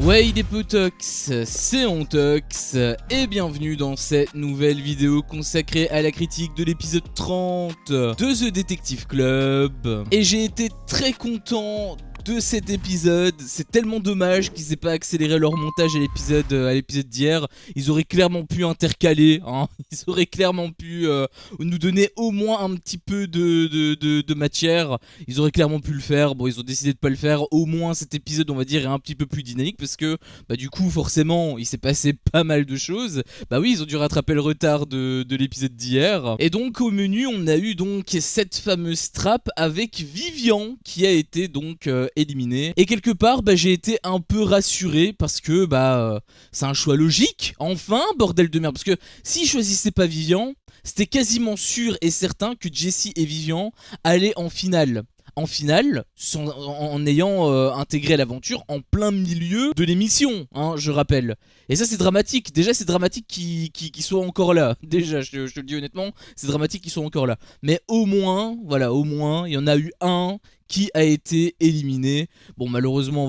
Ouais les potox, c'est Ontox et bienvenue dans cette nouvelle vidéo consacrée à la critique de l'épisode 30 de The Detective Club. Et j'ai été très content de cet épisode, c'est tellement dommage qu'ils aient pas accéléré leur montage à l'épisode d'hier. Ils auraient clairement pu intercaler, hein. Ils auraient clairement pu nous donner au moins un petit peu de matière. Ils auraient clairement pu le faire, bon ils ont décidé de pas le faire. Au moins cet épisode on va dire est un petit peu plus dynamique parce que bah du coup forcément il s'est passé pas mal de choses. Bah oui ils ont dû rattraper le retard de l'épisode d'hier. Et donc au menu on a eu donc cette fameuse trappe avec Vivian qui a été donc éliminé. Et quelque part j'ai été un peu rassuré parce que c'est un choix logique, enfin bordel de merde, parce que s'ils choisissaient pas Vivian, c'était quasiment sûr et certain que Jessie et Vivian allaient en finale. En finale, en ayant intégré l'aventure en plein milieu de l'émission, hein, je rappelle. Et ça c'est dramatique, déjà c'est dramatique qu'ils soient encore là. Déjà, je te le dis honnêtement, c'est dramatique qu'ils soient encore là. Mais au moins, voilà, au moins, il y en a eu un qui a été éliminé. Bon malheureusement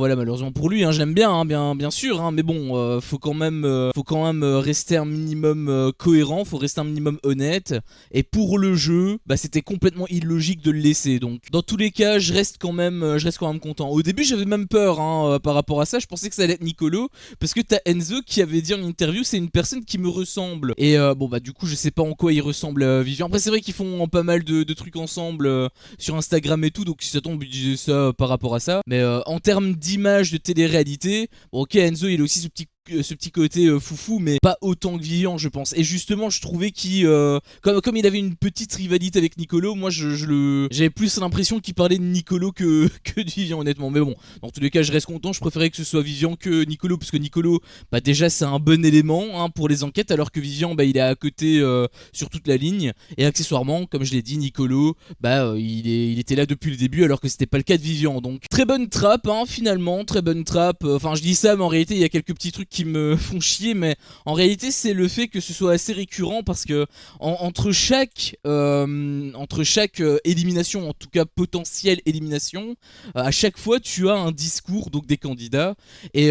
pour lui, hein, je l'aime bien, hein, bien sûr, hein, mais bon, faut quand même rester un minimum cohérent, faut rester un minimum honnête. Et pour le jeu, c'était complètement illogique de le laisser. Donc dans tous les cas, je reste quand même content. Au début, j'avais même peur hein, par rapport à ça. Je pensais que ça allait être Nicolo, parce que t'as Enzo qui avait dit en interview, c'est une personne qui me ressemble. Et du coup, je sais pas en quoi il ressemble à Vivian. Après, c'est vrai qu'ils font pas mal de trucs ensemble sur Instagram et tout, donc si ça tombe, il disait ça par rapport à ça. Mais en termes d'image de télé-réalité, bon, ok, Enzo il a aussi ce petit côté foufou, mais pas autant que Vivian, je pense. Et justement, je trouvais qu'il comme il avait une petite rivalité avec Nicolo, moi j'avais plus l'impression qu'il parlait de Nicolo que de Vivian, honnêtement. Mais bon, dans tous les cas, je reste content. Je préférais que ce soit Vivian que Nicolo, parce que Nicolo, déjà c'est un bon élément hein, pour les enquêtes, alors que Vivian, il est à côté sur toute la ligne. Et accessoirement, comme je l'ai dit, Nicolo, il était là depuis le début, alors que c'était pas le cas de Vivian. Donc très bonne trappe, hein, finalement, très bonne trappe. Enfin, je dis ça, mais en réalité, il y a quelques petits trucs qui me font chier, mais en réalité c'est le fait que ce soit assez récurrent, parce que entre chaque élimination, en tout cas potentielle élimination, à chaque fois tu as un discours donc des candidats. Et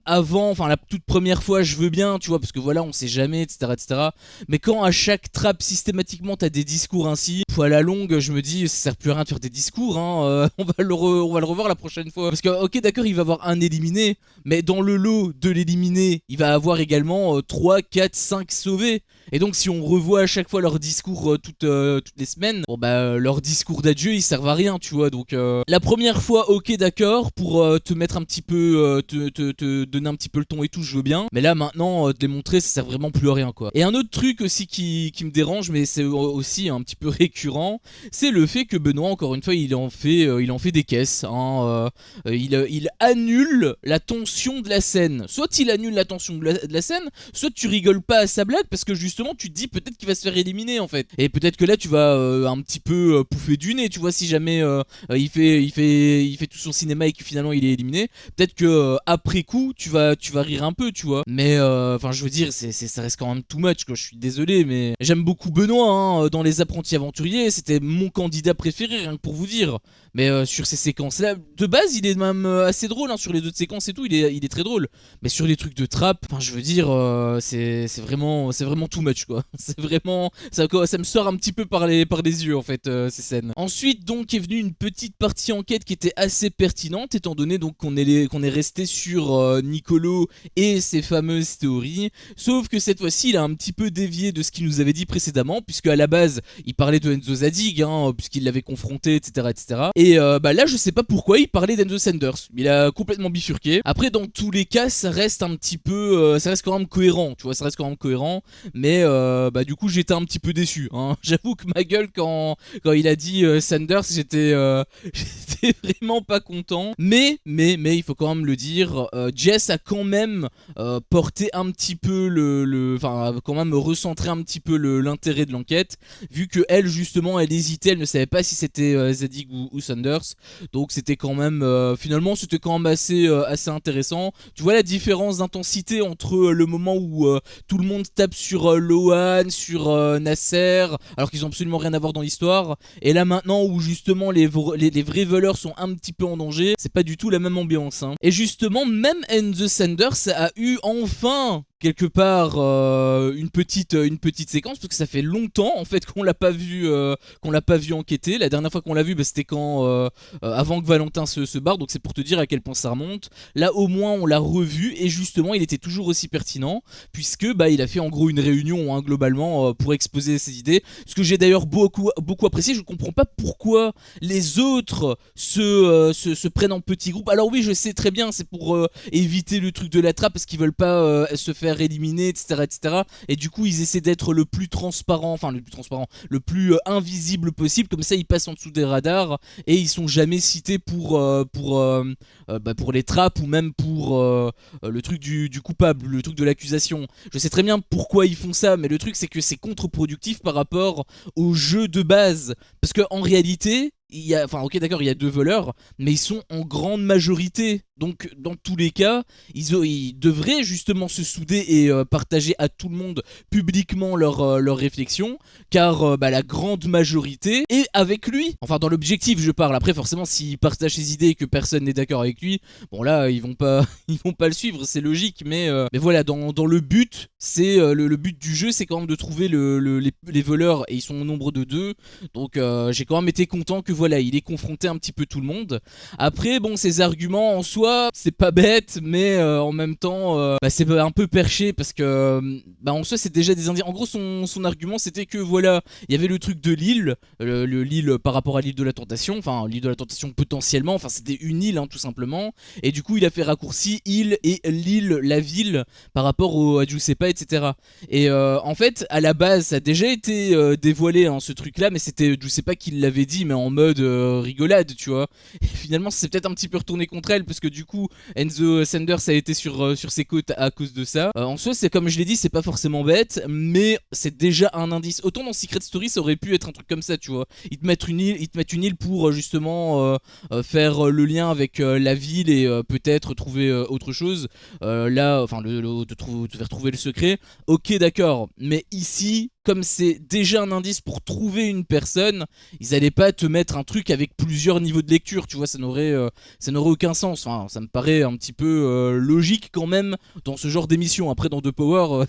avant, enfin la toute première fois je veux bien, tu vois, parce que voilà on sait jamais, etc. Mais quand à chaque trappe systématiquement t'as des discours ainsi, à la longue je me dis ça sert plus à rien de faire des discours, hein, on va le revoir la prochaine fois, parce que ok d'accord il va y avoir un éliminé, mais dans le lot de l'éliminé il va avoir également 3, 4, 5 sauvés. Et donc si on revoit à chaque fois leur discours toutes les semaines, leur discours d'adieu ils servent à rien, tu vois. Donc la première fois ok d'accord pour te mettre un petit peu te donner un petit peu le ton et tout, je veux bien, mais là maintenant te les montrer ça sert vraiment plus à rien quoi. Et un autre truc aussi qui me dérange, mais c'est aussi un petit peu récurrent, c'est le fait que Benoît encore une fois il en fait des caisses hein, il annule la tension de la scène. Soit il annule la tension de la scène, soit tu rigoles pas à sa blague parce que justement tu te dis peut-être qu'il va se faire éliminer en fait. Et peut-être que là tu vas un petit peu pouffer du nez, tu vois, si jamais il fait tout son cinéma et que finalement il est éliminé. Peut-être que après coup tu vas rire un peu, tu vois. Mais enfin je veux dire ça reste quand même too much quoi. Je suis désolé mais j'aime beaucoup Benoît hein, dans Les Apprentis Aventuriers, c'était mon candidat préféré rien que pour vous dire. Mais sur ces séquences là de base il est même assez drôle hein, sur les autres séquences et tout il est très drôle. Mais sur les trucs de trappe, enfin je veux dire c'est vraiment too much quoi. C'est vraiment ça me sort un petit peu par les yeux en fait ces scènes. Ensuite donc est venue une petite partie enquête qui était assez pertinente, étant donné donc qu'on est resté sur Nicolo et ses fameuses théories. Sauf que cette fois-ci il a un petit peu dévié de ce qu'il nous avait dit précédemment, puisque à la base il parlait de Enzo Zadig hein, puisqu'il l'avait confronté, etc. Et là je sais pas pourquoi il parlait d'Enzo Sanders. Il a complètement bifurqué. Après dans tous les cas ça reste un petit peu ça reste quand même cohérent, tu vois, ça reste quand même cohérent. Mais du coup j'étais un petit peu déçu hein. J'avoue que ma gueule quand il a dit Sanders j'étais vraiment pas content. Mais il faut quand même le dire, Jess a quand même porté un petit peu enfin quand même recentré un petit peu l'intérêt de l'enquête, vu que elle justement elle hésitait, elle ne savait pas si c'était Zadig ou Sanders. Donc c'était quand même finalement c'était quand même assez intéressant. Tu vois la différence d'intensité entre le moment où tout le monde tape sur Lohan, sur Nasser, alors qu'ils ont absolument rien à voir dans l'histoire. Et là maintenant où justement les vrais voleurs sont un petit peu en danger, c'est pas du tout la même ambiance, hein. Et justement, même Anne the Sanders a eu enfin quelque part une petite séquence, parce que ça fait longtemps en fait qu'on l'a pas vu enquêter. La dernière fois qu'on l'a vu, c'était quand avant que Valentin se barre, donc c'est pour te dire à quel point ça remonte. Là au moins on l'a revu et justement il était toujours aussi pertinent, puisque il a fait en gros une réunion, hein, globalement pour exposer ses idées, ce que j'ai d'ailleurs beaucoup apprécié. Je comprends pas pourquoi les autres se prennent en petits groupes. Alors oui, je sais très bien, c'est pour éviter le truc de la trappe, parce qu'ils veulent pas se faire éliminer, etc. Et du coup ils essaient d'être le plus transparent, le plus invisible possible, comme ça ils passent en dessous des radars et ils sont jamais cités pour les trappes, ou même pour le truc du coupable, le truc de l'accusation. Je sais très bien pourquoi ils font ça, mais le truc c'est que c'est contre-productif par rapport au jeu de base, parce que en réalité il y a 2 voleurs, mais ils sont en grande majorité. Donc dans tous les cas, ils devraient justement se souder et partager à tout le monde publiquement leurs réflexions, car la grande majorité est avec lui. Enfin, dans l'objectif je parle. Après forcément s'il partage ses idées et que personne n'est d'accord avec lui, bon là ils vont pas le suivre, c'est logique. Mais voilà, dans le but, c'est le but du jeu, c'est quand même de trouver les voleurs, et ils sont au nombre de 2. Donc j'ai quand même été content que voilà, il ait confronté un petit peu tout le monde. Après bon, ses arguments en soi, c'est pas bête, mais en même temps c'est un peu perché, parce que en soi c'est déjà des indices. En gros son argument c'était que voilà, il y avait le truc de l'île, l'île par rapport à l'île de la tentation, enfin l'île de la tentation potentiellement, enfin c'était une île, hein, tout simplement, et du coup il a fait raccourci île et l'île, la ville, par rapport à Giuseppa, etc. Et en fait à la base ça a déjà été dévoilé, hein, ce truc là, mais c'était Giuseppa qui l'avait dit, mais en mode rigolade, tu vois. Et finalement c'est peut-être un petit peu retourné contre elle, parce que du coup Enzo Sanders a été sur ses côtes à cause de ça. En soi c'est, comme je l'ai dit, c'est pas forcément bête, mais c'est déjà un indice. Autant dans Secret Story ça aurait pu être un truc comme ça, tu vois, ils te mettent une île pour justement faire le lien avec la ville, et peut-être trouver autre chose, là, enfin te faire trouver le secret. Ok, d'accord, mais ici, comme c'est déjà un indice pour trouver une personne, ils allaient pas te mettre un truc avec plusieurs niveaux de lecture, tu vois, ça n'aurait aucun sens. Enfin, ça me paraît un petit peu logique quand même dans ce genre d'émission. Après dans The Power,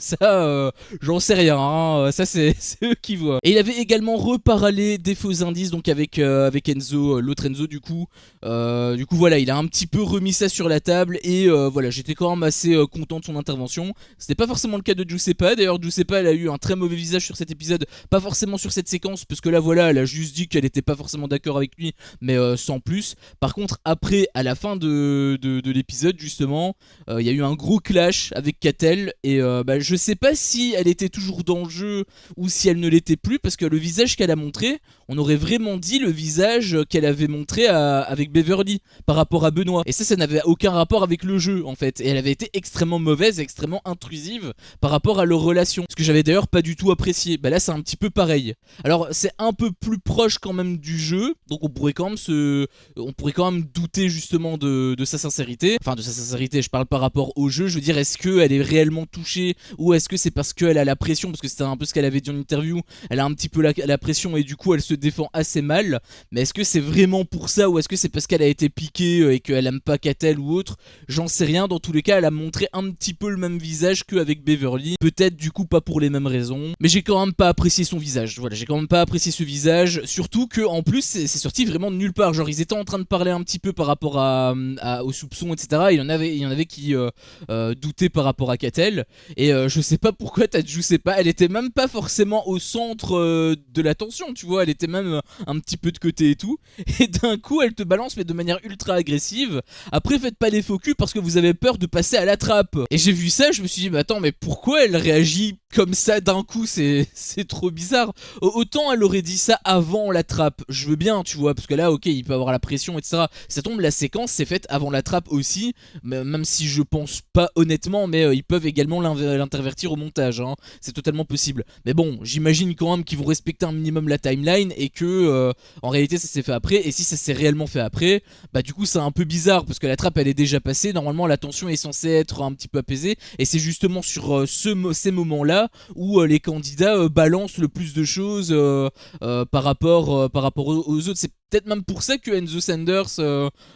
j'en sais rien, hein, ça c'est eux qui voient. Et il avait également reparlé des faux indices, donc avec Enzo, l'autre Enzo du coup voilà, il a un petit peu remis ça sur la table, et voilà, j'étais quand même assez content de son intervention. C'était pas forcément le cas de Giuseppa, d'ailleurs Giuseppa elle a eu un très mauvais visage sur cet épisode, pas forcément sur cette séquence, parce que là voilà, elle a juste dit qu'elle était pas forcément d'accord avec lui, mais sans plus. Par contre après, à la fin de l'épisode justement, il y a eu un gros clash avec Catel, et je sais pas si elle était toujours dans le jeu ou si elle ne l'était plus, parce que le visage qu'elle a montré, on aurait vraiment dit le visage qu'elle avait montré avec Beverly par rapport à Benoît, et ça n'avait aucun rapport avec le jeu en fait, et elle avait été extrêmement mauvaise, extrêmement intrusive par rapport à leur relation, ce que j'avais d'ailleurs pas du tout apprécié. Là c'est un petit peu pareil. Alors c'est un peu plus proche quand même du jeu, donc on pourrait quand même douter justement de sa sincérité. Enfin de sa sincérité, je parle par rapport au jeu, je veux dire, est-ce qu'elle est réellement touchée, ou est-ce que c'est parce qu'elle a la pression, parce que c'était un peu ce qu'elle avait dit en interview, elle a un petit peu la pression et du coup elle se défend assez mal. Mais est-ce que c'est vraiment pour ça, ou est-ce que c'est parce qu'elle a été piquée et qu'elle aime pas Catel ou autre? J'en sais rien. Dans tous les cas elle a montré un petit peu le même visage qu'avec Beverly, peut-être du coup pas pour les mêmes raisons, mais j'ai quand même pas apprécié son visage. Voilà, j'ai quand même pas apprécié ce visage, surtout que en plus c'est sorti vraiment de nulle part. Genre ils étaient en train de parler un petit peu par rapport aux soupçons, etc. Il y en avait qui doutaient par rapport à Catel, et je sais pas pourquoi je sais pas, elle était même pas forcément au centre de l'attention, tu vois, elle était même un petit peu de côté et tout, et d'un coup elle te balance, mais de manière ultra agressive. Après faites pas les faux culs parce que vous avez peur de passer à la trappe. Et j'ai vu ça, je me suis dit mais attends, mais pourquoi elle réagit comme ça d'un coup? C'est c'est trop bizarre. Autant elle aurait dit ça avant la trappe, je veux bien, tu vois, parce que là, ok, il peut avoir la pression, etc. Ça tombe, la séquence s'est faite avant la trappe aussi, même si je pense pas honnêtement, mais ils peuvent également l'intervertir au montage, hein. C'est totalement possible. Mais bon, j'imagine quand même qu'ils vont respecter un minimum la timeline et que en réalité ça s'est fait après. Et si ça s'est réellement fait après, bah du coup c'est un peu bizarre parce que la trappe elle est déjà passée. Normalement la tension est censée être un petit peu apaisée et c'est justement sur ces moments-là où les candidats balancent le plus de choses par rapport aux autres. C'est peut-être même pour ça que Enzo Sanders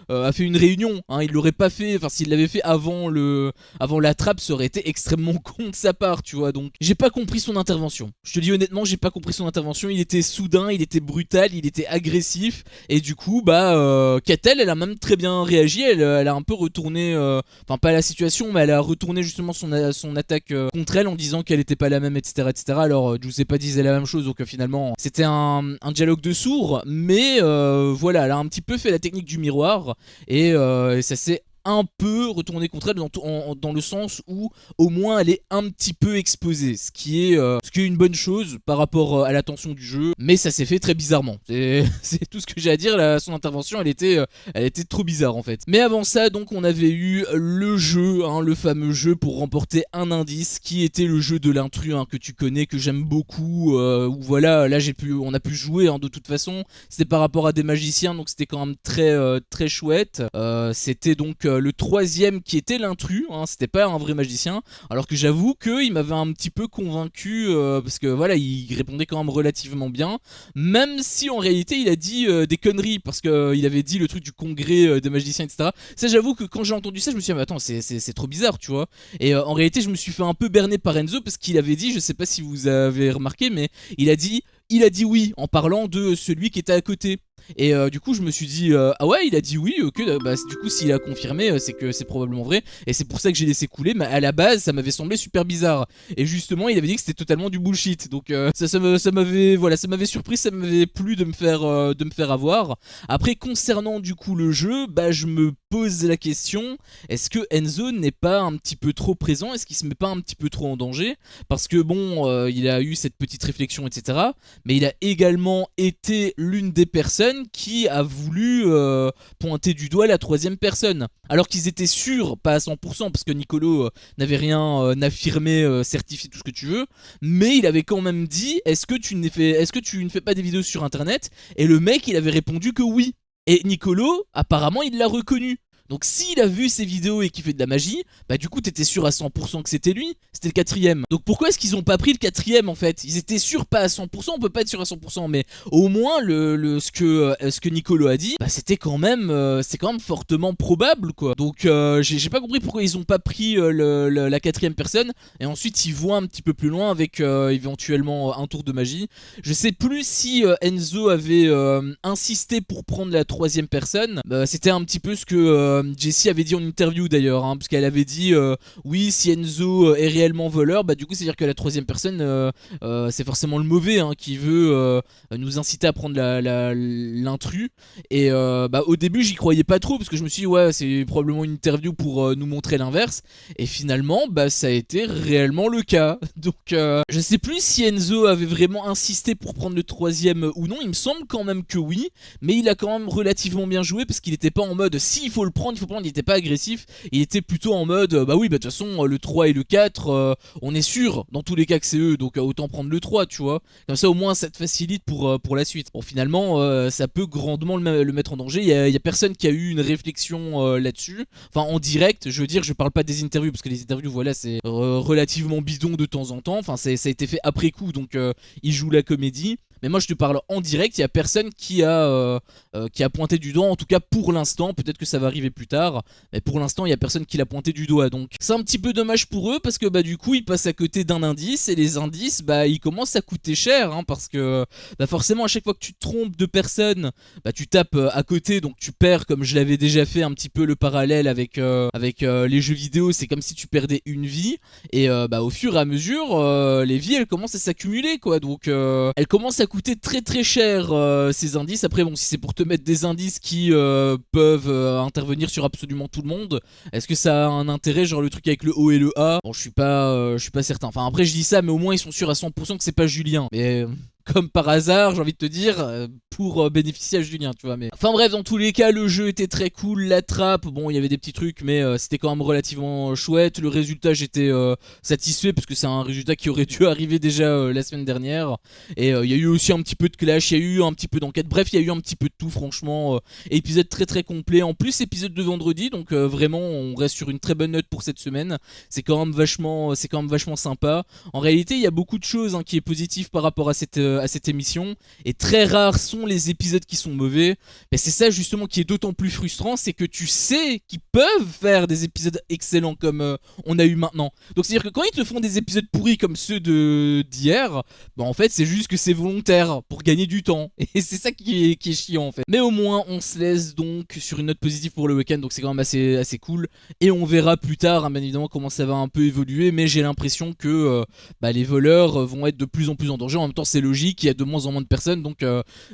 a fait une réunion, hein. Il l'aurait pas fait, enfin s'il l'avait fait avant la trappe, ça aurait été extrêmement con de sa part, tu vois. Donc j'ai pas compris son intervention. Je te dis honnêtement, j'ai pas compris son intervention. Il était soudain, il était brutal, il était agressif. Et du coup, Catel, elle a même très bien réagi. Elle a un peu retourné, enfin pas la situation, mais elle a retourné justement son attaque contre elle en disant qu'elle était pas la même, etc. etc. Alors Giuseppe disait la même chose, donc finalement c'était un dialogue de sourds. Mais voilà, elle a un petit peu fait la technique du miroir. Et ça s'est un peu retourné contre elle dans le sens où au moins elle est un petit peu exposée, ce qui est une bonne chose par rapport à la tension du jeu, mais ça s'est fait très bizarrement. C'est tout ce que j'ai à dire. Son intervention elle était trop bizarre en fait. Mais avant ça, donc on avait eu le jeu, hein, le fameux jeu pour remporter un indice qui était le jeu de l'intrus, hein, que tu connais, que j'aime beaucoup, où voilà, là on a pu jouer, hein, de toute façon. C'était par rapport à des magiciens, donc c'était quand même très chouette. C'était donc le troisième qui était l'intrus, hein, c'était pas un vrai magicien, alors que j'avoue qu'il m'avait un petit peu convaincu, parce que voilà, il répondait quand même relativement bien, même si en réalité il a dit des conneries, parce qu'il avait dit le truc du congrès des magiciens, etc. Ça, j'avoue que quand j'ai entendu ça, je me suis dit, mais attends, c'est trop bizarre, tu vois. Et en réalité, je me suis fait un peu berner par Enzo, parce qu'il avait dit, je sais pas si vous avez remarqué, mais il a dit oui en parlant de celui qui était à côté. Et du coup je me suis dit ah ouais, il a dit oui, ok, bah du coup s'il a confirmé, c'est que c'est probablement vrai. Et c'est pour ça que j'ai laissé couler, mais à la base ça m'avait semblé super bizarre. Et justement il avait dit que c'était totalement du bullshit. Donc ça m'avait surpris, ça m'avait plu de me faire avoir. Après concernant du coup le jeu, bah je me pose la question, est-ce que Enzo n'est pas un petit peu trop présent? Est-ce qu'il se met pas un petit peu trop en danger? Parce que bon, il a eu cette petite réflexion, etc. Mais il a également été l'une des personnes qui a voulu pointer du doigt la troisième personne. Alors qu'ils étaient sûrs, pas à 100%, parce que Nicolo n'avait rien affirmé, certifié, tout ce que tu veux. Mais il avait quand même dit, est-ce que tu ne fais pas des vidéos sur internet? Et le mec, il avait répondu que oui. Et Nicolo, apparemment, il l'a reconnu. Donc s'il a vu ces vidéos et qu'il fait de la magie, bah du coup t'étais sûr à 100% que c'était lui, c'était le quatrième. Donc pourquoi est-ce qu'ils ont pas pris le quatrième en fait? Ils étaient sûrs pas à 100%, on peut pas être sûr à 100%, mais au moins ce que Nicolo a dit, bah c'était quand même fortement probable quoi. Donc j'ai pas compris pourquoi ils ont pas pris la quatrième personne, et ensuite ils voient un petit peu plus loin avec éventuellement un tour de magie. Je sais plus si Enzo avait insisté pour prendre la troisième personne, c'était un petit peu ce que Jessie avait dit en interview d'ailleurs, hein, parce qu'elle avait dit oui, si Enzo est réellement voleur, bah du coup c'est à dire que la troisième personne c'est forcément le mauvais, hein, qui veut nous inciter à prendre l'intrus. Et bah au début j'y croyais pas trop, parce que je me suis dit ouais, c'est probablement une interview pour nous montrer l'inverse, et finalement bah ça a été réellement le cas. Donc je sais plus si Enzo avait vraiment insisté pour prendre le troisième ou non, il me semble quand même que oui, mais il a quand même relativement bien joué, parce qu'il était pas en mode si il faut le prendre, il était pas agressif, il était plutôt en mode bah oui, bah de toute façon le 3 et le 4 on est sûr dans tous les cas que c'est eux, donc autant prendre le 3, tu vois, comme ça au moins ça te facilite pour la suite. Bon finalement ça peut grandement le mettre en danger. Il y a personne qui a eu une réflexion là-dessus, enfin en direct, je veux dire, je parle pas des interviews, parce que les interviews voilà c'est relativement bidon de temps en temps, enfin ça a été fait après coup, donc ils jouent la comédie. Mais moi je te parle en direct, il y a personne qui a pointé du doigt, en tout cas pour l'instant, peut-être que ça va arriver plus tard, mais pour l'instant il y a personne qui l'a pointé du doigt, donc c'est un petit peu dommage pour eux, parce que bah du coup ils passent à côté d'un indice, et les indices bah ils commencent à coûter cher, hein, parce que bah forcément à chaque fois que tu te trompes de personne, bah tu tapes à côté, donc tu perds, comme je l'avais déjà fait un petit peu le parallèle avec les jeux vidéo, c'est comme si tu perdais une vie, et bah au fur et à mesure les vies elles commencent à s'accumuler quoi, donc elles commencent à coûter très très cher ces indices. Après bon, si c'est pour te mettre des indices qui peuvent intervenir sur absolument tout le monde, est-ce que ça a un intérêt, genre le truc avec le O et le A? Bon, je suis pas certain. Enfin après je dis ça, mais au moins ils sont sûrs à 100% que c'est pas Julien. Mais comme par hasard, j'ai envie de te dire, pour bénéficier à Julien, tu vois. Mais enfin bref, dans tous les cas, le jeu était très cool. La trappe, bon, il y avait des petits trucs, mais c'était quand même relativement chouette. Le résultat, j'étais satisfait parce que c'est un résultat qui aurait dû arriver déjà la semaine dernière. Et il y a eu aussi un petit peu de clash, il y a eu un petit peu d'enquête. Bref, il y a eu un petit peu de tout, franchement. Épisode très très complet. En plus, épisode de vendredi, donc vraiment, on reste sur une très bonne note pour cette semaine. C'est quand même vachement sympa. En réalité, il y a beaucoup de choses qui est positif par rapport à cette émission, et très rares sont les épisodes qui sont mauvais. Mais c'est ça justement qui est d'autant plus frustrant, c'est que tu sais qu'ils peuvent faire des épisodes excellents comme on a eu maintenant. Donc c'est à dire que quand ils te font des épisodes pourris comme ceux d'hier, bah en fait c'est juste que c'est volontaire pour gagner du temps, et c'est ça qui est chiant en fait. Mais au moins on se laisse donc sur une note positive pour le week-end, donc c'est quand même assez cool, et on verra plus tard bien évidemment comment ça va un peu évoluer. Mais j'ai l'impression que les voleurs vont être de plus en plus en danger. En même temps c'est logique, il y a de moins en moins de personnes, donc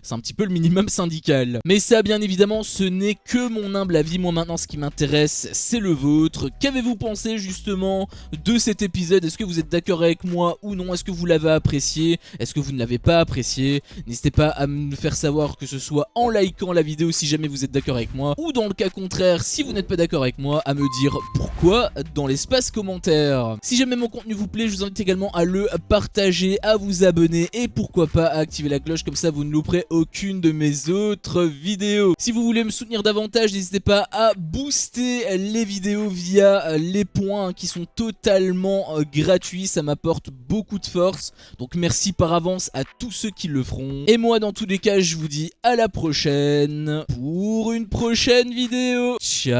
c'est un petit peu le minimum syndical. Mais ça, bien évidemment, ce n'est que mon humble avis. Moi maintenant, ce qui m'intéresse, c'est le vôtre. Qu'avez-vous pensé justement de cet épisode? Est-ce que vous êtes d'accord avec moi ou non? Est-ce que vous l'avez apprécié? Est-ce que vous ne l'avez pas apprécié? N'hésitez pas à me faire savoir, que ce soit en likant la vidéo si jamais vous êtes d'accord avec moi, ou dans le cas contraire, si vous n'êtes pas d'accord avec moi, à me dire pourquoi dans l'espace commentaire. Si jamais mon contenu vous plaît, je vous invite également à le partager, à vous abonner, et pourquoi pas à activer la cloche, comme ça vous ne louperez aucune de mes autres vidéos. Si vous voulez me soutenir davantage, n'hésitez pas à booster les vidéos via les points qui sont totalement gratuits, ça m'apporte beaucoup de force, donc merci par avance à tous ceux qui le feront. Et moi dans tous les cas, je vous dis à la prochaine pour une prochaine vidéo. Ciao.